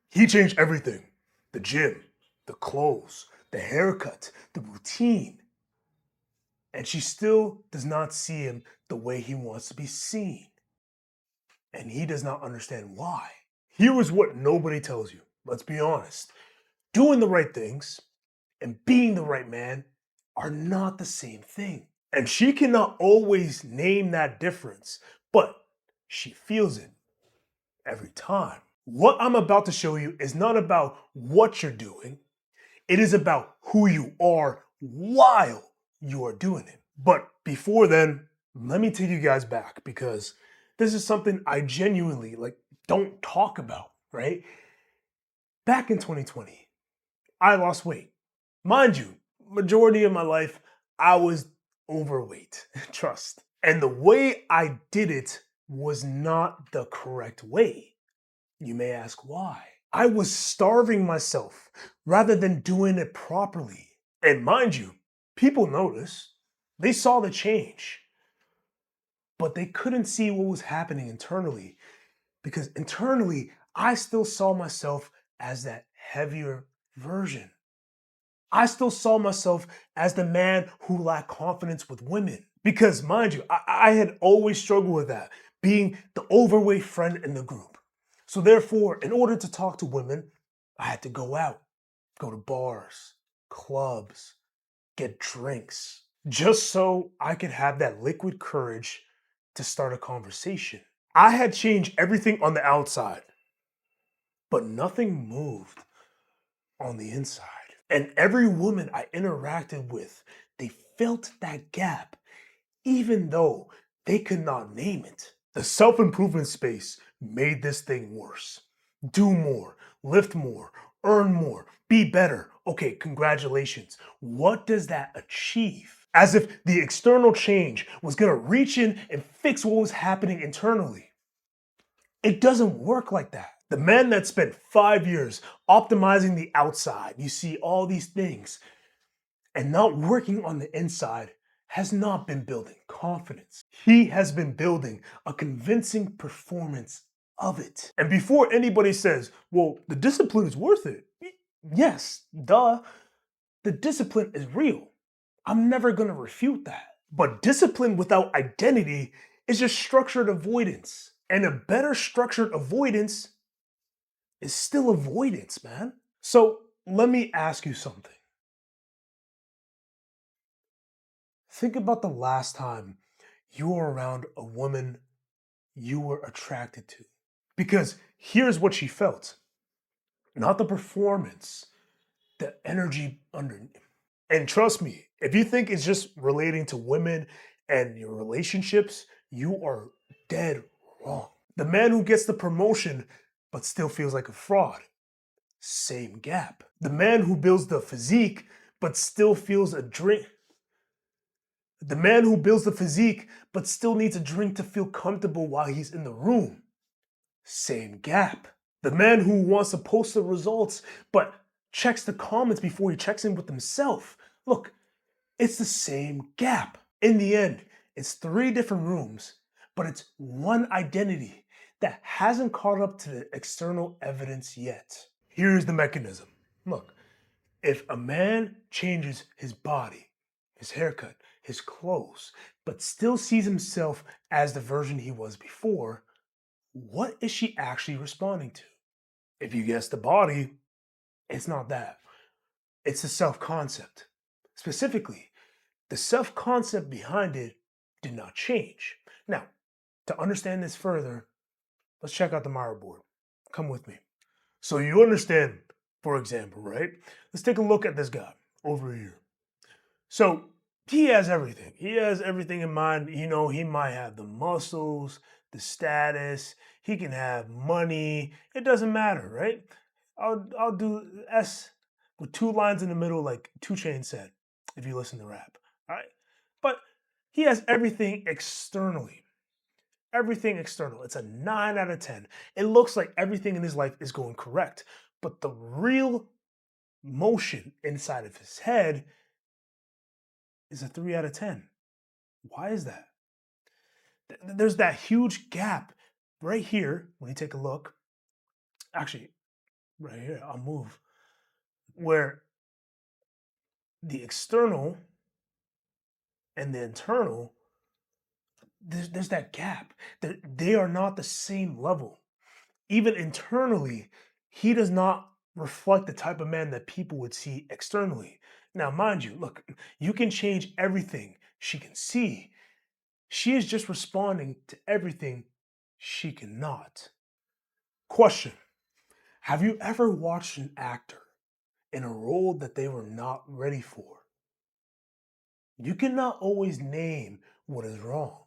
He changed everything: the gym, the clothes, the haircut, the routine. And she still does not see him the way he wants to be seen. And he does not understand why. Here is what nobody tells you. Let's be honest. Doing the right things and being the right man are not the same thing. And she cannot always name that difference, but she feels it every time. What I'm about to show you is not about what you're doing, it is about who you are while you are doing it. But before then, let me take you guys back because this is something I genuinely don't talk about, right? Back in 2020, I lost weight. Mind you, majority of my life I was overweight, trust. And the way I did it was not the correct way. You may ask why. I was starving myself rather than doing it properly. And mind you, people noticed. They saw the change, but they couldn't see what was happening internally because internally, I still saw myself as that heavier version. I still saw myself as the man who lacked confidence with women. Because, mind you, I had always struggled with that, being the overweight friend in the group. So, therefore, in order to talk to women, I had to go out, go to bars, clubs, get drinks, just so I could have that liquid courage to start a conversation. I had changed everything on the outside, but nothing moved on the inside. And every woman I interacted with, they felt that gap, even though they could not name it. The self improvement space made this thing worse. Do more, lift more, earn more, be better. Okay, congratulations. What does that achieve? As if the external change was gonna reach in and fix what was happening internally. It doesn't work like that. The man that spent 5 years optimizing the outside, you see all these things, and not working on the inside has not been building confidence. He has been building a convincing performance of it. And before anybody says, well, the discipline is worth it, yes, duh, the discipline is real. I'm never gonna refute that. But discipline without identity is just structured avoidance. And a better structured avoidance is still avoidance, man. So let me ask you something. Think about the last time you were around a woman you were attracted to. Because here's what she felt, not the performance, the energy underneath. And trust me, if you think it's just relating to women and your relationships, you are dead wrong. The man who gets the promotion but still feels like a fraud, same gap. The man who builds the physique but still feels a drink. The man who builds the physique but still needs a drink to feel comfortable while he's in the room, same gap. The man who wants to post the results but checks the comments before he checks in with himself. Look, it's the same gap. In the end, it's three different rooms, but it's one identity that hasn't caught up to the external evidence yet. Here's the mechanism. Look, if a man changes his body, his haircut, his clothes, but still sees himself as the version he was before, what is she actually responding to? If you guess the body, it's not that. It's the self concept. Specifically, the self concept behind it did not change. Now, to understand this further, let's check out the Myers board. Come with me. So you understand, for example, right? Let's take a look at this guy over here. So he has everything. He has everything in mind. You know, he might have the muscles, the status. He can have money. It doesn't matter, right? I'll do S with two lines in the middle, like 2 Chainz said, if you listen to rap. All right, but he has everything externally. Everything external. It's a 9 out of 10. It looks like everything in his life is going correct, but the real motion inside of his head is a 3 out of 10. Why is that? There's that huge gap right here when you take a look. Actually, right here, I'll move, where the external and the internal, there's that gap. They are not the same level. Even internally, he does not reflect the type of man that people would see externally. Now, mind you, look, you can change everything she can see. She is just responding to everything she cannot. Question: have you ever watched an actor in a role that they were not ready for? You cannot always name what is wrong.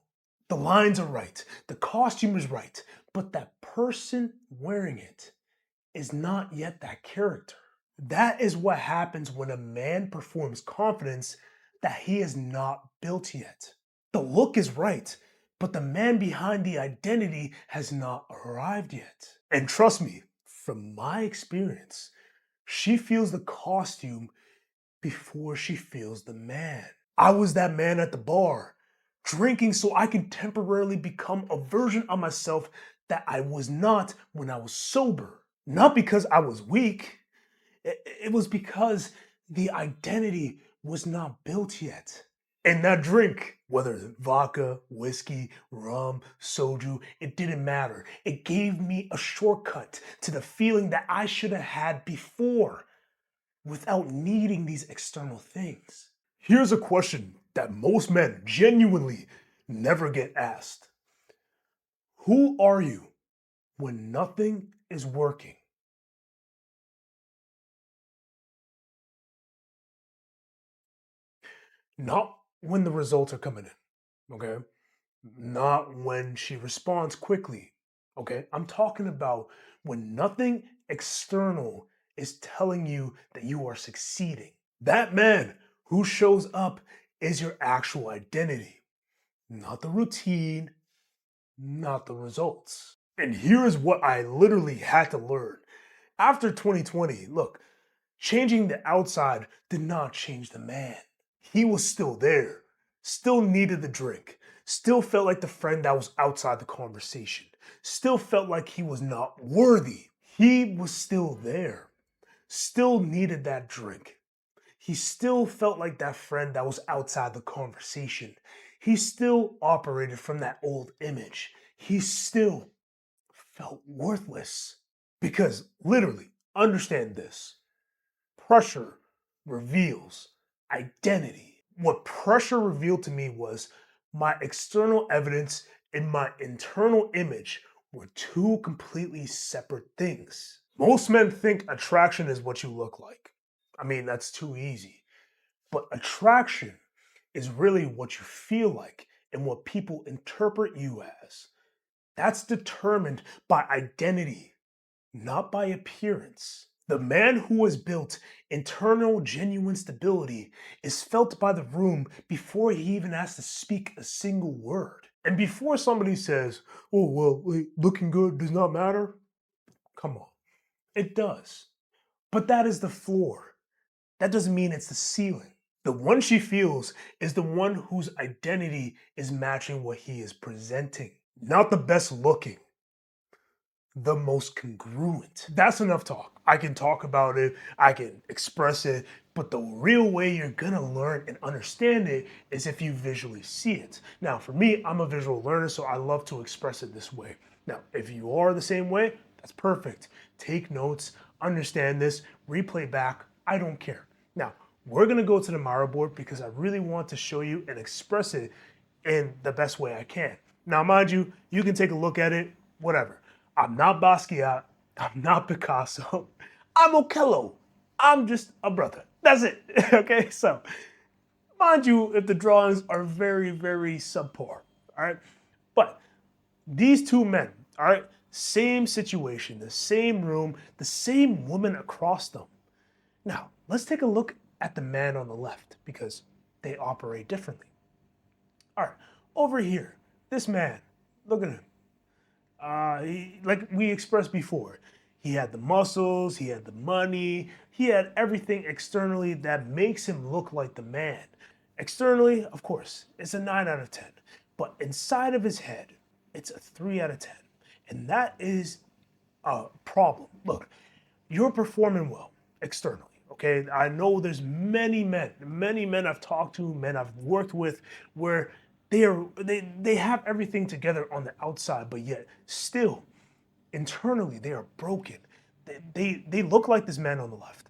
The lines are right, the costume is right, but that person wearing it is not yet that character. That is what happens when a man performs confidence that he is not built yet. The look is right, but the man behind the identity has not arrived yet. And trust me, from my experience, she feels the costume before she feels the man. I was that man at the bar, drinking so I can temporarily become a version of myself that I was not when I was sober. Not because I was weak, it was because the identity was not built yet. And that drink, whether it's vodka, whiskey, rum, soju, it didn't matter. It gave me a shortcut to the feeling that I should have had before without needing these external things. Here's a question that most men genuinely never get asked: who are you when nothing is working? Not when the results are coming in, okay? Not when she responds quickly, okay? I'm talking about when nothing external is telling you that you are succeeding. That man who shows up is your actual identity, not the routine, not the results. And here is what I literally had to learn. After 2020, look, changing the outside did not change the man. He was still there, still needed the drink, still felt like the friend that was outside the conversation, still felt like he was not worthy. He was still there, still needed that drink. He still felt like that friend that was outside the conversation. He still operated from that old image. He still felt worthless. Because literally, understand this: pressure reveals identity. What pressure revealed to me was my external evidence and my internal image were two completely separate things. Most men think attraction is what you look like. I mean, that's too easy. But attraction is really what you feel like and what people interpret you as. That's determined by identity, not by appearance. The man who has built internal genuine stability is felt by the room before he even has to speak a single word. And before somebody says, oh, well, wait, looking good does not matter, come on. It does. But that is the floor. That doesn't mean it's the ceiling. The one she feels is the one whose identity is matching what he is presenting, not the best looking, the most congruent. That's enough talk. I can talk about it, I can express it, but the real way you're gonna learn and understand it is if you visually see it. Now, for me, I'm a visual learner, so I love to express it this way. Now, if you are the same way, that's perfect. Take notes, understand this, replay back, I don't care. Now, we're gonna go to the Miro board because I really want to show you and express it in the best way I can. Now, mind you, you can take a look at it, whatever. I'm not Basquiat. I'm not Picasso. I'm Okello. I'm just a brother. That's it. Okay, so mind you, if the drawings are very, very subpar, all right? But these two men, all right, same situation, the same room, the same woman across them. Now, let's take a look at the man on the left because they operate differently. All right, over here, this man, look at him. Like we expressed before, he had the muscles, he had the money, he had everything externally that makes him look like the man. Externally, of course, it's a 9 out of 10, but inside of his head, it's a 3 out of 10. And that is a problem. Look, you're performing well externally. Okay, I know there's many men I've talked to, men I've worked with, where they have everything together on the outside, but yet still internally they are broken. They look like this man on the left,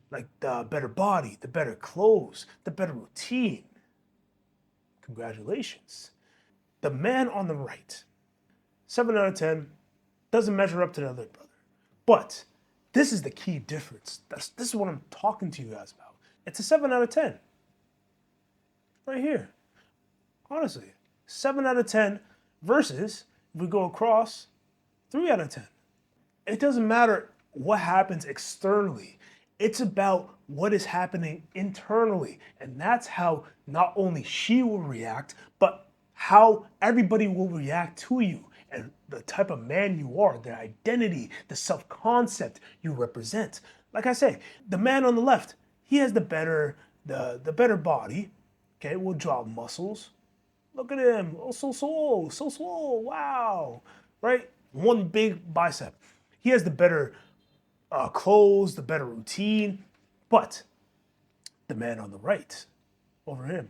like the better body, the better clothes, the better routine. Congratulations. The man on the right, 7 out of 10, doesn't measure up to the other brother. But this is the key difference. This is what I'm talking to you guys about. It's a 7 out of 10. Right here. Honestly. 7 out of 10 versus, if we go across, 3 out of 10. It doesn't matter what happens externally. It's about what is happening internally. And that's how not only she will react, but how everybody will react to you and the type of man you are, the identity, the self-concept you represent. Like I say, the man on the left, he has the better body. Okay, will draw muscles. Look at him. Oh, so swole. Wow. Right? One big bicep. He has the better clothes, the better routine. But the man on the right, over him,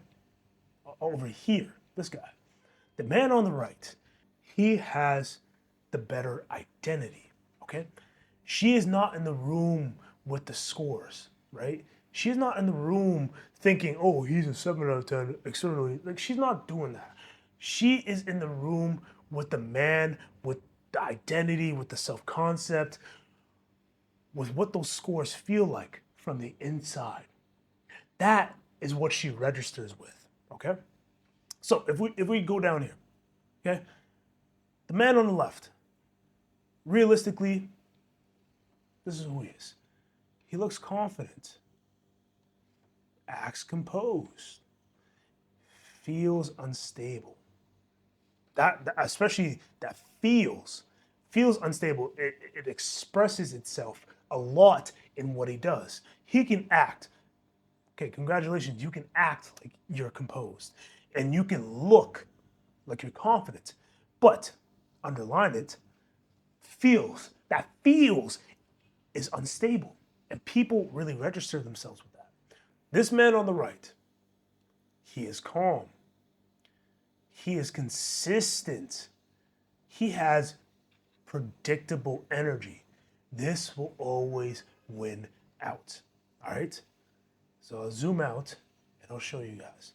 over here, this guy, the man on the right, he has the better identity. Okay? She is not in the room with the scores, right? She's not in the room thinking, oh, he's a 7 out of 10 externally. Like, she's not doing that. She is in the room with the man, with the identity, with the self concept, with what those scores feel like from the inside. That is what she registers with, okay? So if we go down here, okay? The man on the left, realistically, this is who he is. He looks confident, acts composed, feels unstable. That especially that feels unstable. It expresses itself a lot in what he does. He can act. Okay, congratulations. You can act like you're composed, and you can look like you're confident. But underline it, feels is unstable, and people really register themselves with that. This man on the right, he is calm. He is consistent. He has predictable energy. This will always win out. All right? So I'll zoom out and I'll show you guys.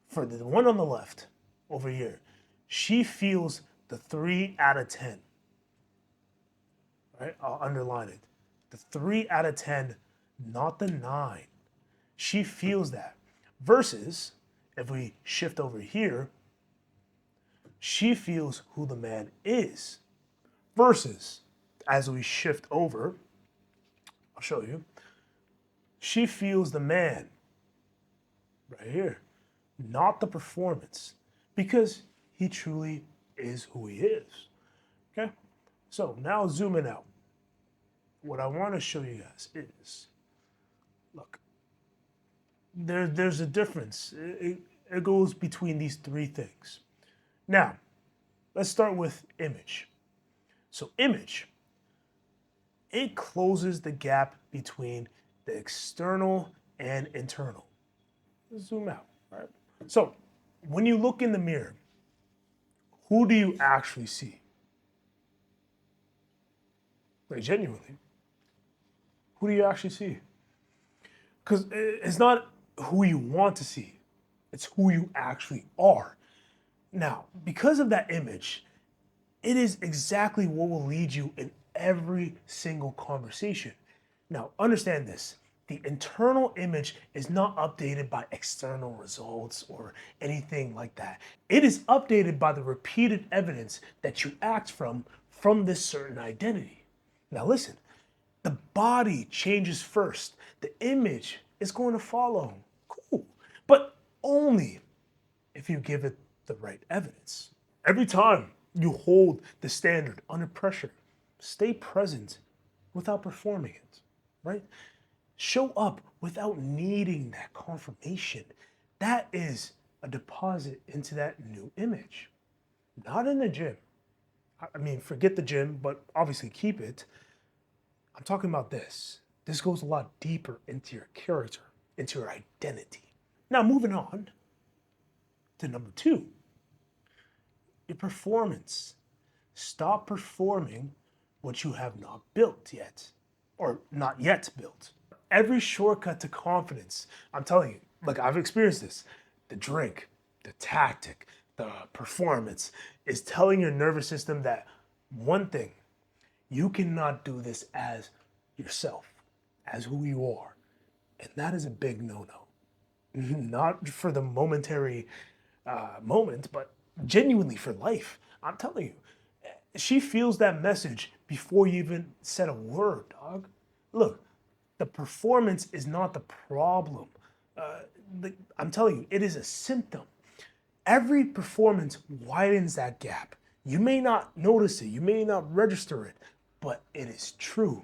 For the one on the left over here, she feels the 3 out of 10. Right? I'll underline it. The 3 out of 10, not the 9. She feels that. Versus, if we shift over here, she feels who the man is. Versus, as we shift over, I'll show you, she feels the man right here, not the performance, because he truly is who he is. Okay? So now zooming out, what I want to show you guys is, look, there's a difference. It goes between these three things. Now, let's start with image. So image, it closes the gap between the external and internal. Let's zoom out, all right? So when you look in the mirror, who do you actually see? Like genuinely, who do you actually see? Because it's not who you want to see, it's who you actually are. Now, because of that image, it is exactly what will lead you in every single conversation. Now, understand this. The internal image is not updated by external results or anything like that. It is updated by the repeated evidence that you act from this certain identity. Now listen, the body changes first. The image is going to follow. Cool. But only if you give it the right evidence. Every time you hold the standard under pressure, stay present without performing it, right? Show up without needing that confirmation. That is a deposit into that new image. Not in the gym. I mean, forget the gym, but obviously keep it. I'm talking about this. This goes a lot deeper into your character, into your identity. Now, moving on to number two, your performance. Stop performing what you have not built yet, or not yet built. Every shortcut to confidence, I'm telling you, like I've experienced this, the drink, the tactic, the performance is telling your nervous system that one thing, you cannot do this as yourself, as who you are. And that is a big no no. Not for the momentary moment, but genuinely for life. I'm telling you, she feels that message before you even said a word, dog. Look, the performance is not the problem. Uh, I'm telling you, it is a symptom. Every performance widens that gap. You may not notice it, you may not register it, but it is true.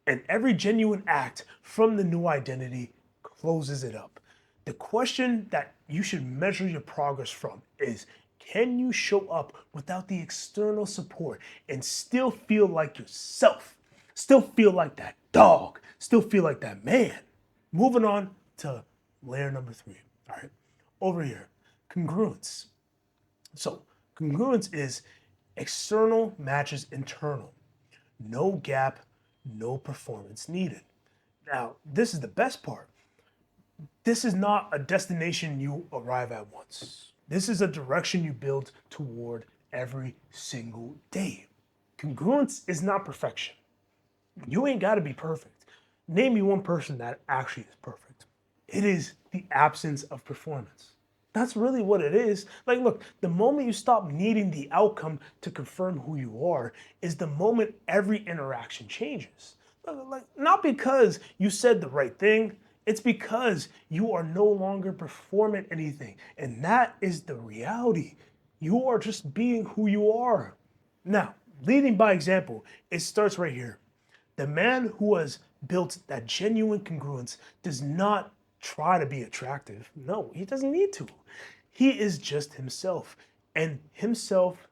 And every genuine act from the new identity closes it up. The question that you should measure your progress from is, can you show up without the external support and still feel like yourself? Still feel like that dog? Still feel like that man? Moving on to layer number three. All right, over here, congruence. So, congruence is external matches internal. No gap, no performance needed. Now, this is the best part. This is not a destination you arrive at once. This is a direction you build toward every single day. Congruence is not perfection. You ain't got to be perfect. Name me one person that actually is perfect. It is the absence of performance. That's really what it is. Like, look, the moment you stop needing the outcome to confirm who you are is the moment every interaction changes. Like, not because you said the right thing, it's because you are no longer performing anything. And that is the reality. You are just being who you are. Now, leading by example, it starts right here. The man who has built that genuine congruence does not try to be attractive. No, he doesn't need to. He is just himself. And himself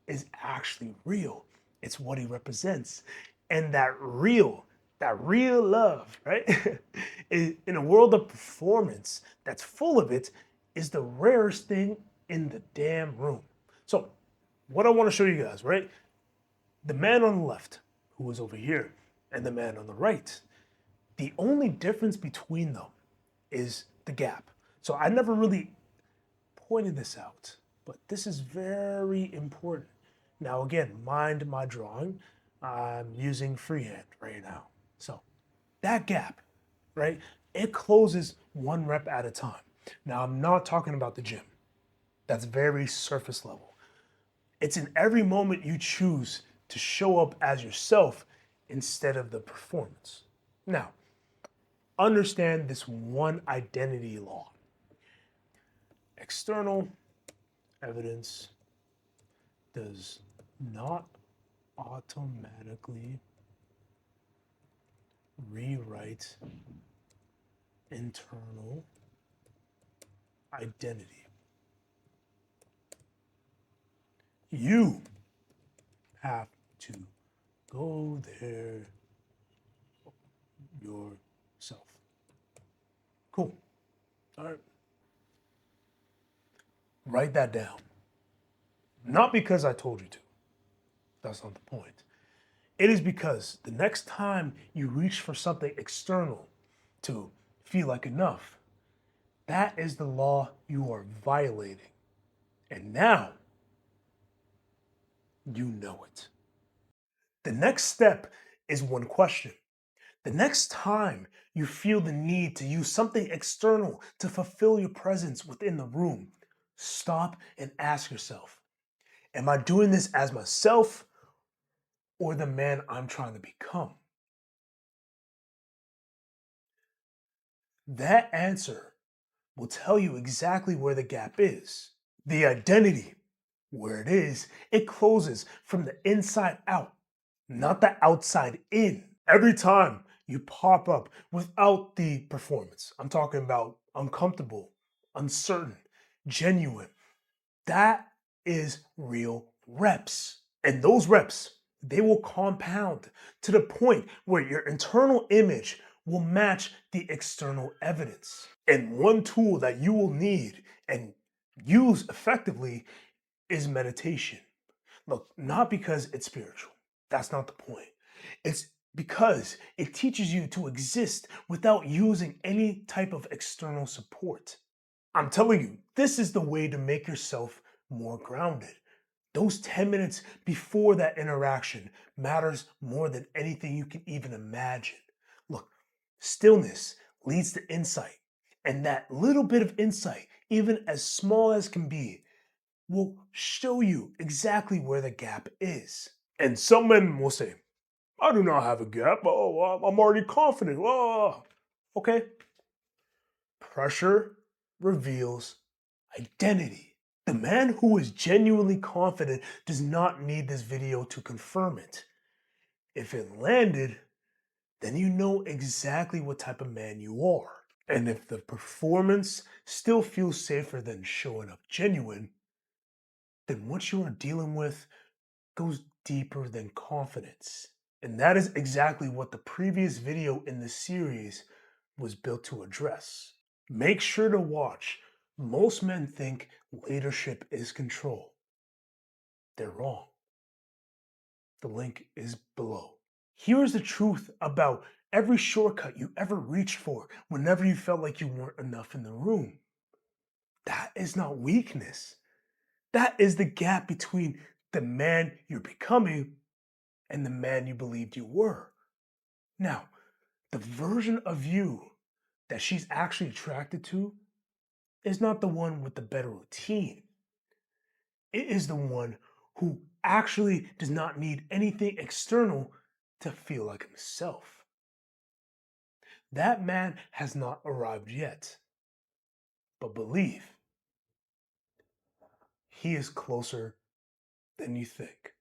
is actually real. It's what he represents. And that real love, right? In a world of performance that's full of it, is the rarest thing in the damn room. So, what I want to show you guys, right? The man on the left, who is over here, and the man on the right. The only difference between them is the gap. So I never really pointed this out, but this is very important. Now, again, mind my drawing. I'm using freehand right now. So that gap, right? It closes one rep at a time. Now, I'm not talking about the gym. That's very surface level. It's in every moment you choose to show up as yourself instead of the performance. Now, understand this one identity law. External evidence does not automatically rewrite internal identity. You have to go there yourself. Cool. All right. Write that down. Not because I told you to. That's not the point. It is because the next time you reach for something external to feel like enough, that is the law you are violating. And now you know it. The next step is one question. The next time you feel the need to use something external to fulfill your presence within the room, stop and ask yourself, am I doing this as myself or the man I'm trying to become? That answer will tell you exactly where the gap is. The identity, where it is, it closes from the inside out, not the outside in. Every time you pop up without the performance, I'm talking about uncomfortable, uncertain, genuine, that is real reps. And those reps, they will compound to the point where your internal image will match the external evidence. And one tool that you will need and use effectively is meditation. Look, not because it's spiritual. That's not the point. It's because it teaches you to exist without using any type of external support. I'm telling you, this is the way to make yourself more grounded. Those 10 minutes before that interaction matters more than anything you can even imagine. Look, stillness leads to insight, and that little bit of insight, even as small as can be, will show you exactly where the gap is. And some men will say, I do not have a gap. Oh, I'm already confident. Oh, okay. Pressure reveals identity. The man who is genuinely confident does not need this video to confirm it. If it landed, then you know exactly what type of man you are. And if the performance still feels safer than showing up genuine, then what you are dealing with goes deeper than confidence. And that is exactly what the previous video in the series was built to address. Make sure to watch. Most men think leadership is control. They're wrong. The link is below. Here is the truth about every shortcut you ever reached for whenever you felt like you weren't enough in the room. That is not weakness. That is the gap between the man you're becoming and the man you believed you were. Now, the version of you that she's actually attracted to is not the one with the better routine. It is the one who actually does not need anything external to feel like himself. That man has not arrived yet, but believe he is closer than you think.